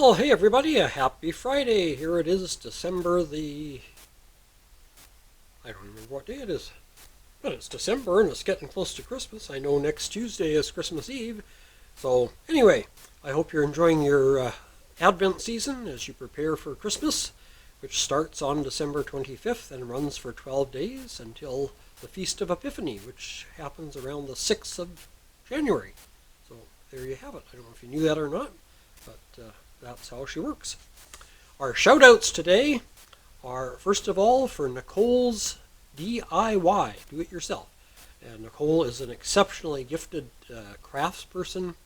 Well, hey everybody, a happy Friday. Here it is, I don't remember what day it is, but it's December and it's getting close to Christmas. I know next Tuesday is Christmas Eve. So anyway, I hope you're enjoying your Advent season as you prepare for Christmas, which starts on December 25th and runs for 12 days until the Feast of Epiphany, which happens around the 6th of January. So there you have it. I don't know if you knew that or not, but that's how she works. Our shout-outs today are, first of all, for Nicoles DIY, do it yourself. And Nicole is an exceptionally gifted craftsperson,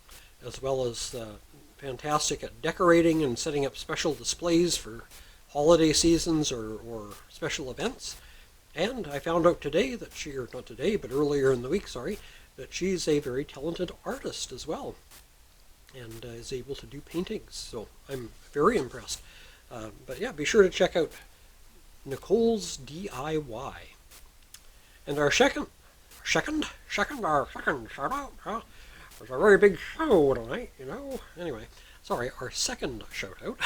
as well as fantastic at decorating and setting up special displays for holiday seasons or special events. And I found out today that not today, but earlier in the week, that she's a very talented artist as well, and is able to do paintings. So I'm very impressed. But yeah, be sure to check out Nicoles DIY. And our second shout out. There's a very big show tonight, you know. Anyway, our second shout out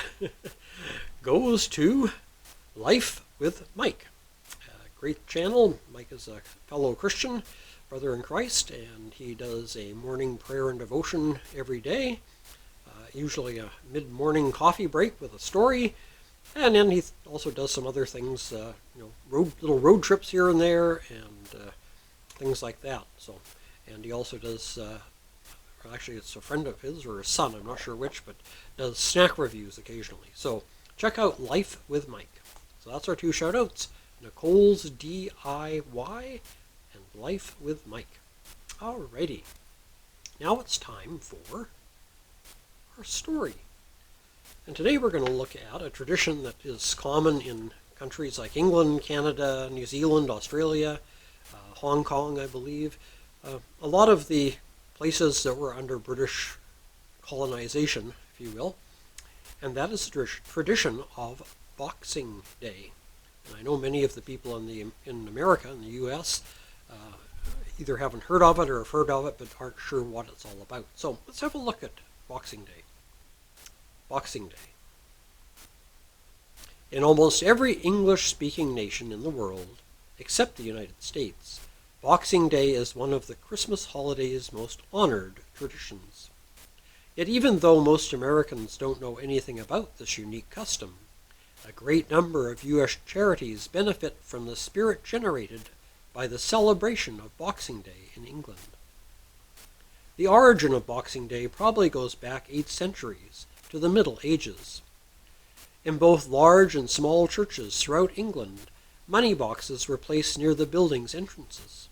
goes to Life with Mike. Great channel. Mike is a fellow Christian, brother in Christ, and he does a morning prayer and devotion every day, usually a mid-morning coffee break with a story, and then he also does some other things, little road trips here and there, and things like that. So, and he also does, actually it's a friend of his or his son, I'm not sure which, but does snack reviews occasionally. So check out Life with Mike. So that's our two shout-outs, Nicoles DIY and Life with Mike. Alrighty, now it's time for our story. And today we're going to look at a tradition that is common in countries like England, Canada, New Zealand, Australia, Hong Kong, I believe. A lot of the places that were under British colonization, if you will. And that is the tradition of Boxing Day. And I know many of the people in America, in the U.S., either haven't heard of it or have heard of it, but aren't sure what it's all about. So let's have a look at Boxing Day. Boxing Day. In almost every English-speaking nation in the world, except the United States, Boxing Day is one of the Christmas holiday's most honored traditions. Yet even though most Americans don't know anything about this unique custom, a great number of U.S. charities benefit from the spirit generated by the celebration of Boxing Day in England. The origin of Boxing Day probably goes back 8 centuries to the Middle Ages. In both large and small churches throughout England, money boxes were placed near the building's entrances.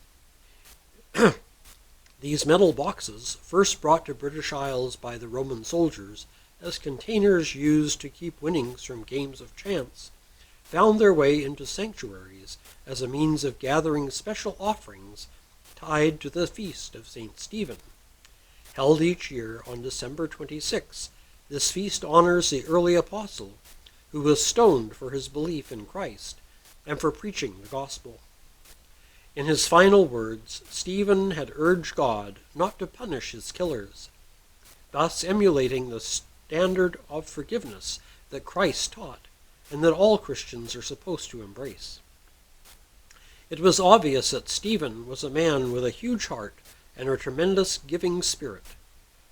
These metal boxes, first brought to British Isles by the Roman soldiers as containers used to keep winnings from games of chance, found their way into sanctuaries as a means of gathering special offerings tied to the feast of St. Stephen. Held each year on December 26, this feast honors the early apostle who was stoned for his belief in Christ and for preaching the gospel. In his final words, Stephen had urged God not to punish his killers, thus emulating the standard of forgiveness that Christ taught and that all Christians are supposed to embrace. It was obvious that Stephen was a man with a huge heart and a tremendous giving spirit.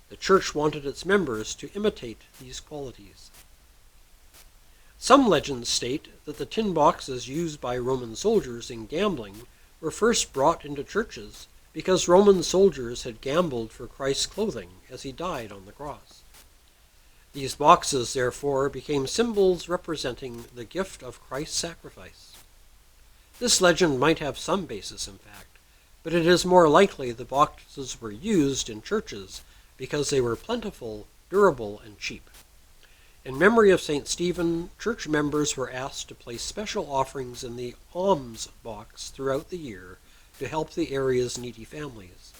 The church wanted its members to imitate these qualities. Some legends state that the tin boxes used by Roman soldiers in gambling were first brought into churches because Roman soldiers had gambled for Christ's clothing as he died on the cross. These boxes, therefore, became symbols representing the gift of Christ's sacrifice. This legend might have some basis, in fact, but it is more likely the boxes were used in churches because they were plentiful, durable, and cheap. In memory of St. Stephen, church members were asked to place special offerings in the alms box throughout the year to help the area's needy families.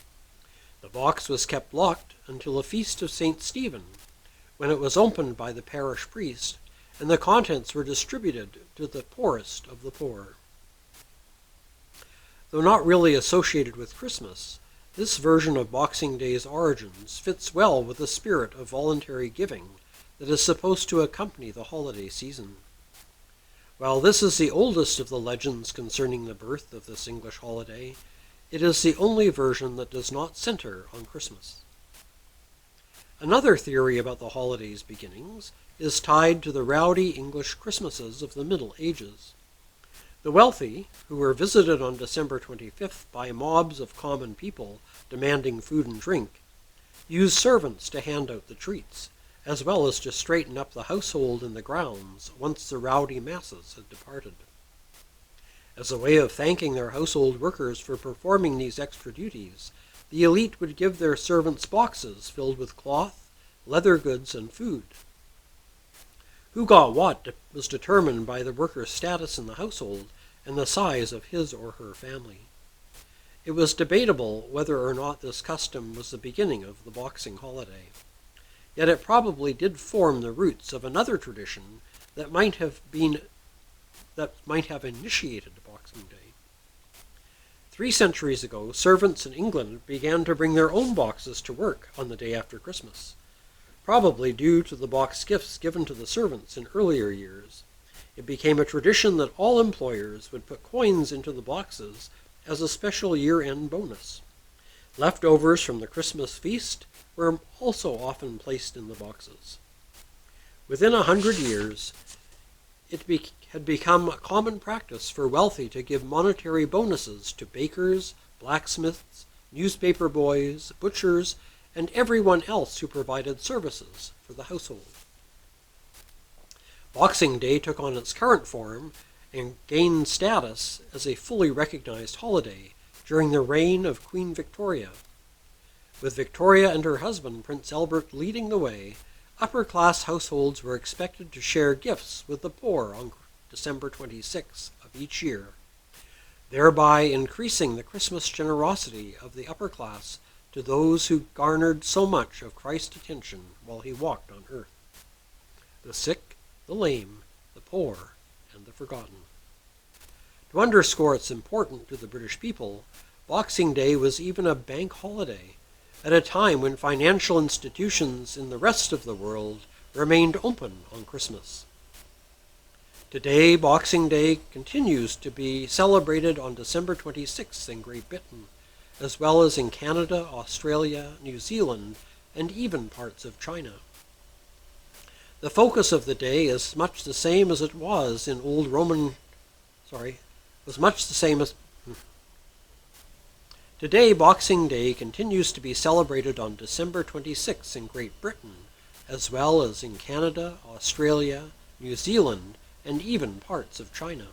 The box was kept locked until the feast of St. Stephen, when it was opened by the parish priest, and the contents were distributed to the poorest of the poor. Though not really associated with Christmas, this version of Boxing Day's origins fits well with the spirit of voluntary giving that is supposed to accompany the holiday season. While this is the oldest of the legends concerning the birth of this English holiday, it is the only version that does not center on Christmas. Another theory about the holiday's beginnings is tied to the rowdy English Christmases of the Middle Ages. The wealthy, who were visited on December 25th by mobs of common people demanding food and drink, used servants to hand out the treats, as well as to straighten up the household and the grounds once the rowdy masses had departed. As a way of thanking their household workers for performing these extra duties, the elite would give their servants boxes filled with cloth, leather goods, and food. Who got what was determined by the worker's status in the household and the size of his or her family. It was debatable whether or not this custom was the beginning of the Boxing holiday. Yet it probably did form the roots of another tradition that might have initiated Boxing Day. 3 centuries ago, servants in England began to bring their own boxes to work on the day after Christmas, probably due to the box gifts given to the servants in earlier years. It became a tradition that all employers would put coins into the boxes as a special year-end bonus. Leftovers from the Christmas feast were also often placed in the boxes. Within 100 years, it had become a common practice for wealthy to give monetary bonuses to bakers, blacksmiths, newspaper boys, butchers, and everyone else who provided services for the household. Boxing Day took on its current form and gained status as a fully recognized holiday during the reign of Queen Victoria. With Victoria and her husband, Prince Albert, leading the way, upper-class households were expected to share gifts with the poor on December 26th of each year, thereby increasing the Christmas generosity of the upper class to those who garnered so much of Christ's attention while he walked on earth: the sick, the lame, the poor, and the forgotten. To underscore its importance to the British people, Boxing Day was even a bank holiday, at a time when financial institutions in the rest of the world remained open on Christmas. Today, Boxing Day continues to be celebrated on December 26th in Great Britain, as well as in Canada, Australia, New Zealand, and even parts of China. The focus of the day is much the same as it was in Today, Boxing Day continues to be celebrated on December 26th in Great Britain, as well as in Canada, Australia, New Zealand, and even parts of China.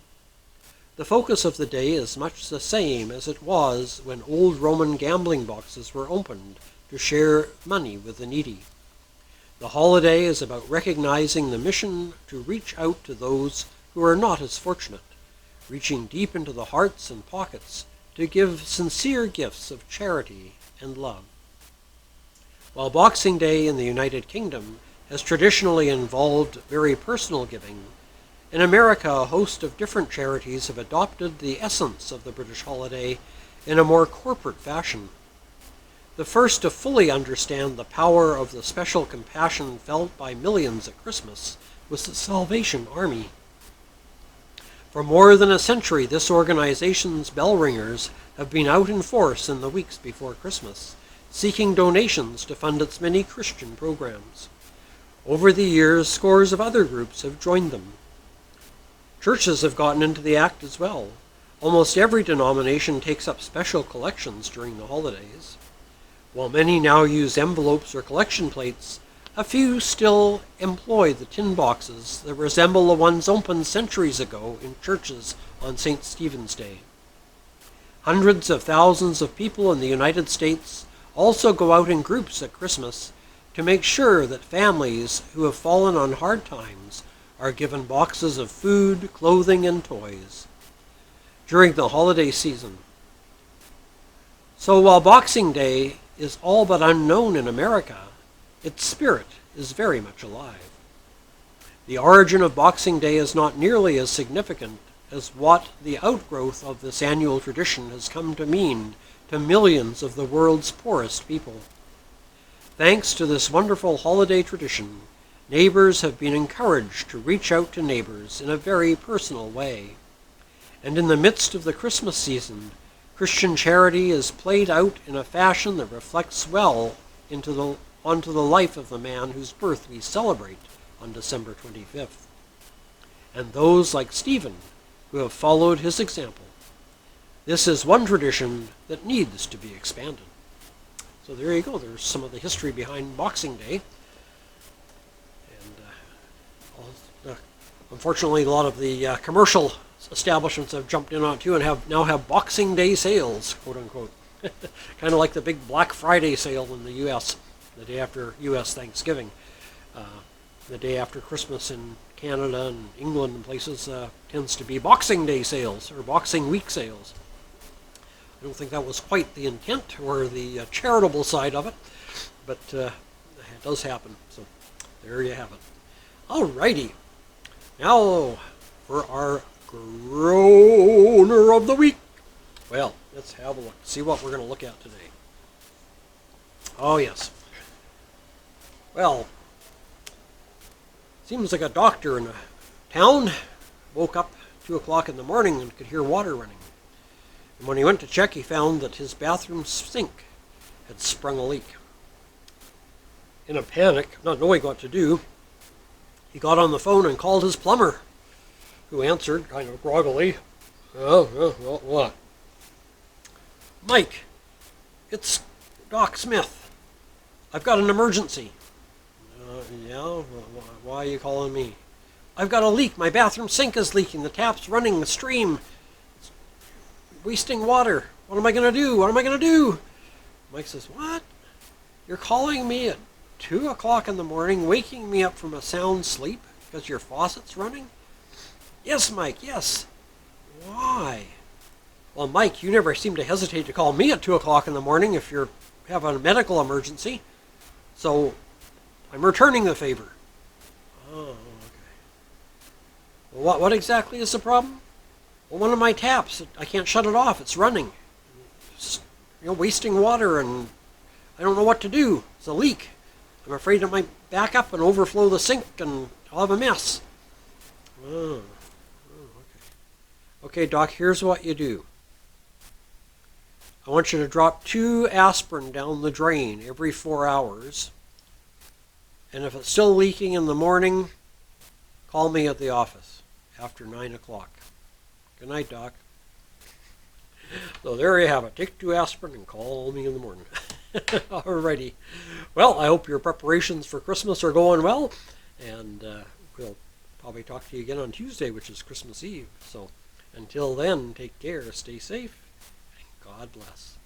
The focus of the day is much the same as it was when old Roman gambling boxes were opened to share money with the needy. The holiday is about recognizing the mission to reach out to those who are not as fortunate, reaching deep into the hearts and pockets to give sincere gifts of charity and love. While Boxing Day in the United Kingdom has traditionally involved very personal giving, in America a host of different charities have adopted the essence of the British holiday in a more corporate fashion. The first to fully understand the power of the special compassion felt by millions at Christmas was the Salvation Army. For more than a century, this organization's bell ringers have been out in force in the weeks before Christmas, seeking donations to fund its many Christian programs. Over the years, scores of other groups have joined them. Churches have gotten into the act as well. Almost every denomination takes up special collections during the holidays. While many now use envelopes or collection plates, a few still employ the tin boxes that resemble the ones opened centuries ago in churches on St. Stephen's Day. Hundreds of thousands of people in the United States also go out in groups at Christmas to make sure that families who have fallen on hard times are given boxes of food, clothing, and toys during the holiday season. So while Boxing Day is all but unknown in America, its spirit is very much alive. The origin of Boxing Day is not nearly as significant as what the outgrowth of this annual tradition has come to mean to millions of the world's poorest people. Thanks to this wonderful holiday tradition, neighbors have been encouraged to reach out to neighbors in a very personal way. And in the midst of the Christmas season, Christian charity is played out in a fashion that reflects well onto the life of the man whose birth we celebrate on December 25th. And those like Stephen who have followed his example. This is one tradition that needs to be expanded. So there you go. There's some of the history behind Boxing Day. And unfortunately, a lot of the commercial establishments have jumped in on it too and now have Boxing Day sales, quote unquote. Kind of like the big Black Friday sale in the U.S., the day after U.S. Thanksgiving. The day after Christmas in Canada and England and places tends to be Boxing Day sales or Boxing Week sales. I don't think that was quite the intent or the charitable side of it, but it does happen. So there you have it. Alrighty. Now for our Broner of the Week. Well, let's have a look. See what we're going to look at today. Oh, yes. Well, seems like a doctor in a town woke up 2 o'clock in the morning and could hear water running. And when he went to check, he found that his bathroom sink had sprung a leak. In a panic, not knowing what to do, he got on the phone and called his plumber, who answered kind of groggily, what? Mike, it's Doc Smith. I've got an emergency. Yeah? Why are you calling me? I've got a leak. My bathroom sink is leaking. The tap's running, the stream. It's wasting water. What am I going to do? What am I going to do? Mike says, what? You're calling me at 2 o'clock in the morning, waking me up from a sound sleep because your faucet's running? Yes, Mike, yes. Why? Well, Mike, you never seem to hesitate to call me at 2 o'clock in the morning if you're having a medical emergency. So I'm returning the favor. Oh, okay. Well, what exactly is the problem? Well, one of my taps, I can't shut it off. It's running. It's, wasting water, and I don't know what to do. It's a leak. I'm afraid it might back up and overflow the sink, and I'll have a mess. Oh, okay. Okay, Doc, here's what you do. I want you to drop 2 aspirin down the drain every 4 hours. And if it's still leaking in the morning, call me at the office after 9 o'clock. Good night, Doc. So there you have it. Take 2 aspirin and call me in the morning. Alrighty. Well, I hope your preparations for Christmas are going well. And we'll probably talk to you again on Tuesday, which is Christmas Eve. So until then, take care, stay safe, and God bless.